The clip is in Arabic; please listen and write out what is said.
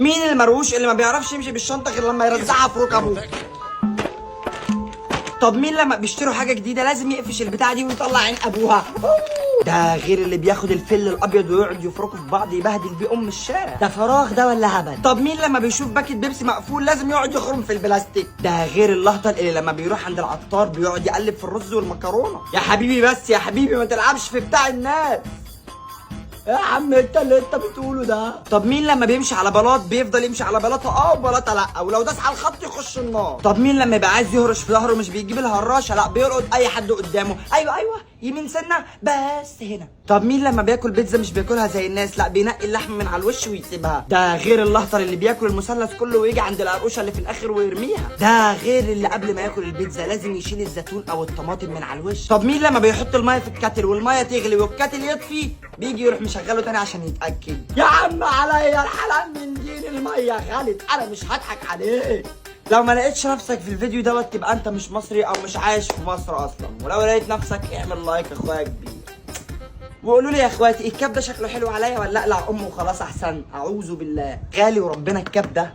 مين المروش اللي ما بيعرفش يمشي بالشنطه غير لما يرزعها في ركبه؟ طب مين لما بيشتروا حاجه جديده لازم يقفش البتاعه دي ويطلع عين ابوها؟ ده غير اللي بياخد الفل الابيض ويقعد يفركه في بعض يبهدل بيه الشارع. ده فراغ ده ولا هبل؟ طب مين لما بيشوف باكيت بيبسي مقفول لازم يقعد يخرم في البلاستيك؟ ده غير اللهطل اللي لما بيروح عند العطار بيقعد يقلب في الرز والمكرونه. يا حبيبي بس يا حبيبي ما تلعبش في بتاع الناس يا عم انت اللي انت بتقوله ده. طب مين لما بيمشي على بلاط بيفضل يمشي على بلاطه وبلاطه لا، ولو داس على الخط يخش النار؟ طب مين لما يبقى عايز يهرش في ظهره مش بيجيب الهراشه، لا بيلقط اي حد قدامه، ايوه يمين سنه بس هنا. طب مين لما بياكل بيتزا مش بياكلها زي الناس، لا بينقي اللحم من على الوش ويسيبها؟ ده غير اللهطل اللي بياكل المثلث كله ويجي عند القرقوشه اللي في الاخر ويرميها. ده غير اللي قبل ما ياكل البيتزا لازم يشيل الزيتون او الطماطم من على الوش. طب مين لما بيحط الميه في الكاتل والميه تغلي والكاتل يطفي بيجي يروح مشغله تاني عشان يتاكد؟ يا عم عليا الحلال من دين الميه غلت، انا مش هضحك عليك. لو ما لقيتش نفسك في الفيديو دوت تبقى انت مش مصري او مش عايش في مصر اصلا، ولو لقيت نفسك اعمل لايك يا اخويا كبير. وقولوا لي يا اخواتي الكاب ده شكله حلو عليا ولا لا؟ امه وخلاص احسن، اعوذ بالله غالي وربنا الكاب ده